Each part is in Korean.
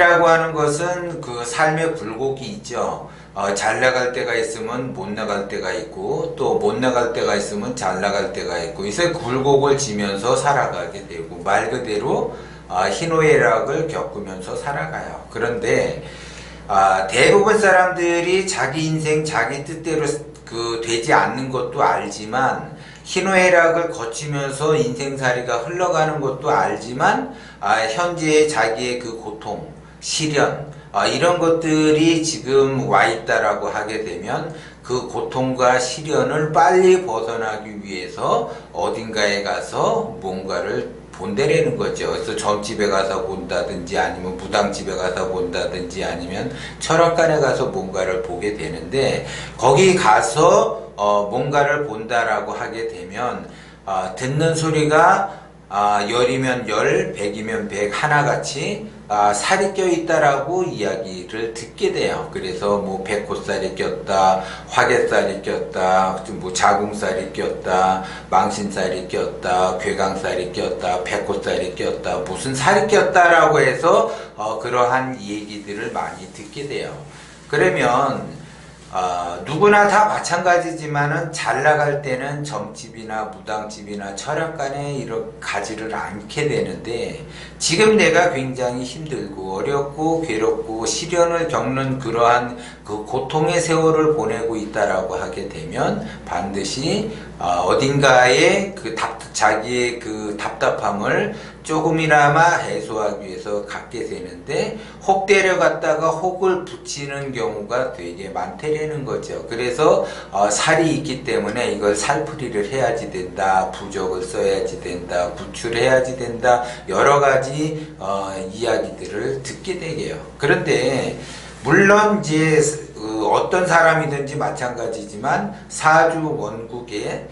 인생이라고 하는 것은 그 삶의 굴곡이 있죠. 잘 나갈 때가 있으면 못 나갈 때가 있고, 또 못 나갈 때가 있으면 잘 나갈 때가 있고, 그래서 굴곡을 지면서 살아가게 되고, 말 그대로 희노애락을 겪으면서 살아가요. 그런데 대부분 사람들이 자기 인생 자기 뜻대로 되지 않는 것도 알지만, 희노애락을 거치면서 인생살이가 흘러가는 것도 알지만, 현재의 자기의 그 고통, 시련, 이런 것들이 지금 와 있다라고 하게 되면 그 고통과 시련을 빨리 벗어나기 위해서 어딘가에 가서 뭔가를 본다라는 거죠. 그래서 점집에 가서 본다든지 아니면 무당집에 가서 본다든지 아니면 철학관에 가서 뭔가를 보게 되는데, 거기 가서 뭔가를 본다라고 하게 되면 듣는 소리가 열이면 열, 백이면 백, 하나같이 살이 껴있다라고 이야기를 듣게 돼요. 그래서 뭐 백호살이 꼈다, 화개살이 꼈다, 뭐 자궁살이 꼈다, 망신살이 꼈다, 괴강살이 꼈다, 백호살이 꼈다, 무슨 살이 꼈다라고 해서 그러한 얘기들을 많이 듣게 돼요. 그러면 누구나 다 마찬가지지만은 잘 나갈 때는 점집이나 무당집이나 철학관에 이렇게 가지를 않게 되는데, 지금 내가 굉장히 힘들고 어렵고 괴롭고 시련을 겪는 그러한 그 고통의 세월을 보내고 있다라고 하게 되면 반드시 어딘가에 자기의 그 답답함을 조금이나마 해소하기 위해서 갖게 되는데, 혹 데려갔다가 혹을 붙이는 경우가 되게 많다라는 거죠. 그래서 살이 있기 때문에 이걸 살풀이를 해야지 된다, 부적을 써야지 된다, 구출해야지 된다, 여러 가지 이야기들을 듣게 되게요. 그런데 물론 이제 어떤 사람이든지 마찬가지지만 사주 원국에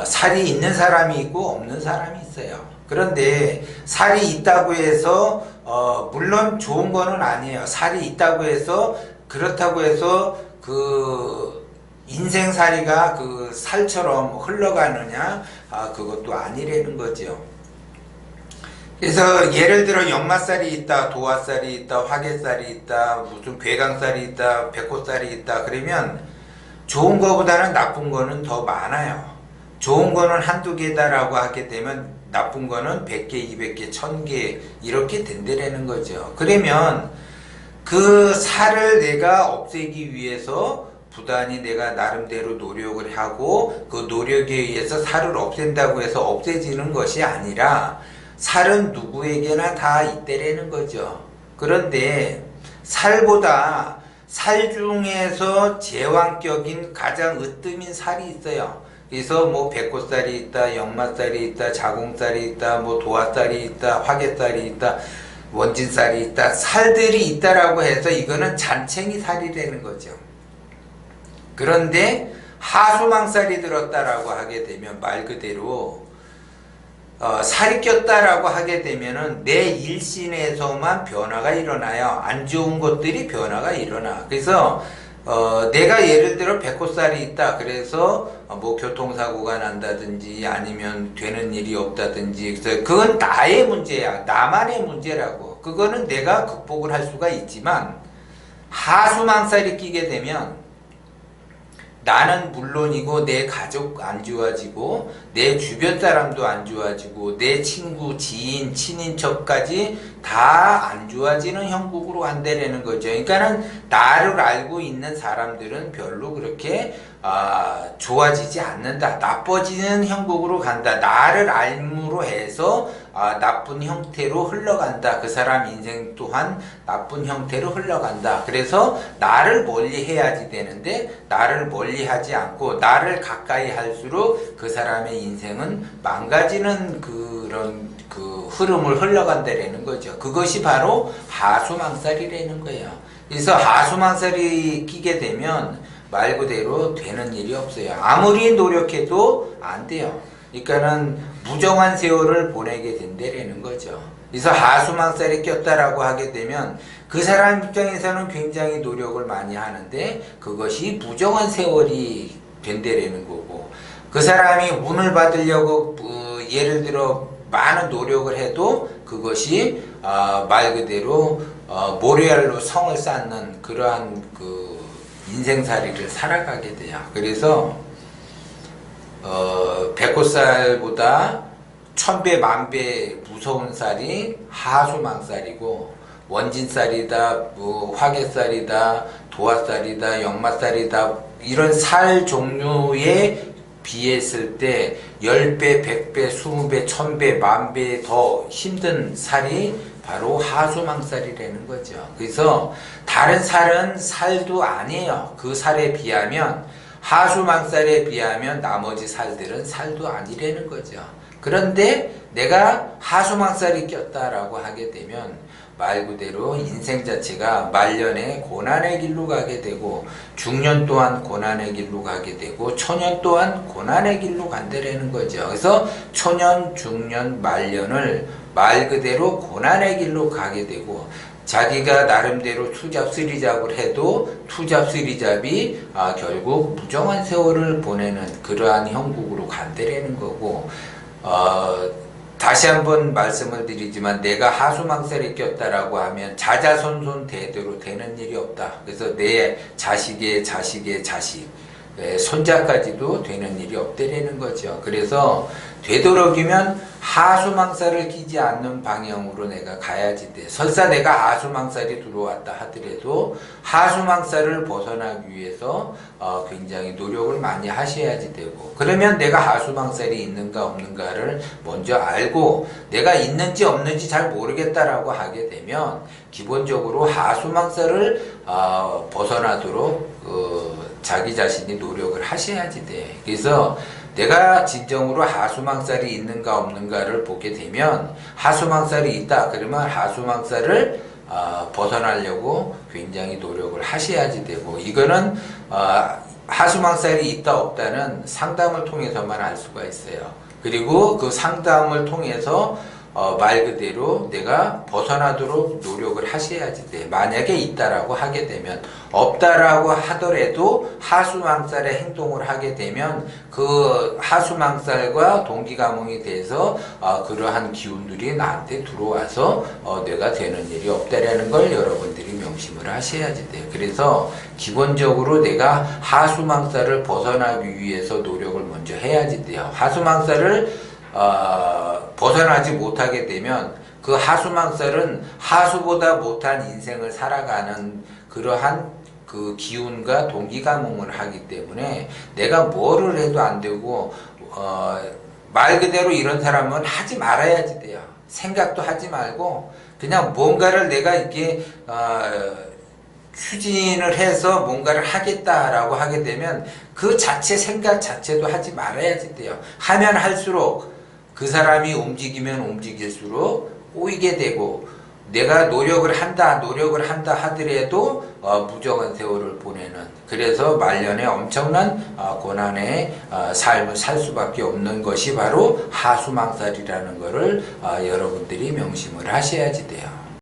살이 있는 사람이 있고 없는 사람이 있어요. 그런데 살이 있다고 해서 물론 좋은 거는 아니에요. 살이 있다고 해서 그렇다고 해서 그 인생살이가 그 살처럼 흘러가느냐, 그것도 아니라는 거죠. 그래서 예를 들어 역마살이 있다, 도화살이 있다, 화개살이 있다, 무슨 괴강살이 있다, 백호살이 있다, 그러면 좋은 거보다는 나쁜 거는 더 많아요. 좋은 거는 한두 개다라고 하게 되면 나쁜 거는 100개, 200개, 1000개 이렇게 된다라는 거죠. 그러면 그 살을 내가 없애기 위해서 부단히 내가 나름대로 노력을 하고, 그 노력에 의해서 살을 없앤다고 해서 없애지는 것이 아니라 살은 누구에게나 다 있다라는 거죠. 그런데 살보다 살 중에서 제왕격인 가장 으뜸인 살이 있어요. 그래서 뭐 백호살이 있다, 역마살이 있다, 자궁살이 있다, 뭐 도화살이 있다, 화개살이 있다, 원진살이 있다, 살들이 있다라고 해서 이거는 잔챙이 살이라는 거죠. 그런데 하수망살이 들었다라고 하게 되면 말 그대로 살이 꼈다라고 하게 되면은 내 일신에서만 변화가 일어나요. 안 좋은 것들이 변화가 일어나. 그래서 내가 예를 들어 백호살이 있다. 그래서 뭐 교통사고가 난다든지 아니면 되는 일이 없다든지, 그래서 그건 나의 문제야. 나만의 문제라고. 그거는 내가 극복을 할 수가 있지만, 하수망살이 끼게 되면 나는 물론이고 내 가족 안 좋아지고 내 주변 사람도 안 좋아지고 내 친구, 지인, 친인척까지 다 안 좋아지는 형국으로 간다라는 거죠. 그러니까는 나를 알고 있는 사람들은 별로 그렇게 좋아지지 않는다. 나빠지는 형국으로 간다. 나를 알므로 해서 나쁜 형태로 흘러간다. 그 사람 인생 또한 나쁜 형태로 흘러간다. 그래서 나를 멀리 해야지 되는데 나를 멀리 하지 않고 나를 가까이 할수록 그 사람의 인생은 망가지는 그런 그 흐름을 흘러간다라는 거죠. 그것이 바로 하수망살이라는 거예요. 그래서 하수망살이 끼게 되면 말 그대로 되는 일이 없어요. 아무리 노력해도 안 돼요. 그러니까는 무정한 세월을 보내게 된다라는 거죠. 그래서 하수망살이 꼈다라고 하게 되면 그 사람 입장에서는 굉장히 노력을 많이 하는데 그것이 무정한 세월이 된다라는 거고, 그 사람이 운을 받으려고 예를 들어 많은 노력을 해도 그것이 말 그대로 모래알로 성을 쌓는 그러한 그 인생살이를 살아가게 돼요. 그래서 100곳살보다 1000배 만배 무서운 쌀이 하수망살이고, 원진쌀이다, 뭐 화개쌀이다, 도화쌀이다, 역마쌀이다, 이런 쌀 종류에 비했을 때 10배, 100배, 20배, 1000배, 만배 더 힘든 쌀이 바로 하수망살이라는 거죠. 그래서 다른 쌀은 쌀도 아니에요. 그 쌀에 비하면, 하수망살에 비하면 나머지 쌀들은 쌀도 아니라는 거죠. 그런데 내가 하수망살이 꼈다라고 하게 되면 말 그대로 인생 자체가 말년에 고난의 길로 가게 되고, 중년 또한 고난의 길로 가게 되고, 초년 또한 고난의 길로 간다라는 거죠. 그래서 초년, 중년, 말년을 말 그대로 고난의 길로 가게 되고, 자기가 나름대로 투잡 쓰리잡을 해도 투잡 쓰리잡이 결국 무정한 세월을 보내는 그러한 형국으로 간다라는 거고, 다시 한번 말씀을 드리지만 내가 하수망살에 꼈다라고 하면 자자손손 대대로 되는 일이 없다. 그래서 내 자식의 자식의 자식, 손자까지도 되는 일이 없다라는 거죠. 그래서 되도록이면 하수망살을 끼지 않는 방향으로 내가 가야지 돼. 설사 내가 하수망살이 들어왔다 하더라도 하수망살을 벗어나기 위해서 굉장히 노력을 많이 하셔야지 되고, 그러면 내가 하수망살이 있는가 없는가를 먼저 알고, 내가 있는지 없는지 잘 모르겠다라고 하게 되면 기본적으로 하수망살을 벗어나도록 자기 자신이 노력을 하셔야지 돼. 그래서 내가 진정으로 하수망살이 있는가 없는가를 보게 되면, 하수망살이 있다 그러면 하수망살을 벗어나려고 굉장히 노력을 하셔야지 되고, 이거는 하수망살이 있다 없다는 상담을 통해서만 알 수가 있어요. 그리고 그 상담을 통해서 말 그대로 내가 벗어나도록 노력을 하셔야지 돼. 만약에 있다라고 하게 되면, 없다라고 하더라도 하수망살의 행동을 하게 되면 그 하수망살과 동기가몽이 돼서 그러한 기운들이 나한테 들어와서 내가 되는 일이 없다라는 걸 여러분들이 명심을 하셔야지 돼요. 그래서 기본적으로 내가 하수망살을 벗어나기 위해서 노력을 먼저 해야지 돼요. 하수망살을 벗어나지 못하게 되면 그 하수망살은 하수보다 못한 인생을 살아가는 그러한 그 기운과 동기가몽을 하기 때문에 내가 뭐를 해도 안 되고, 말 그대로 이런 사람은 하지 말아야지 돼요. 생각도 하지 말고 그냥 뭔가를 내가 이렇게 추진을 해서 뭔가를 하겠다라고 하게 되면 그 자체 생각 자체도 하지 말아야지 돼요. 하면 할수록 그 사람이 움직이면 움직일수록 꼬이게 되고, 내가 노력을 한다 하더라도 무정한 세월을 보내는, 그래서 말년에 엄청난 고난의 삶을 살 수밖에 없는 것이 바로 하수망살이라는 것을 여러분들이 명심을 하셔야지 돼요.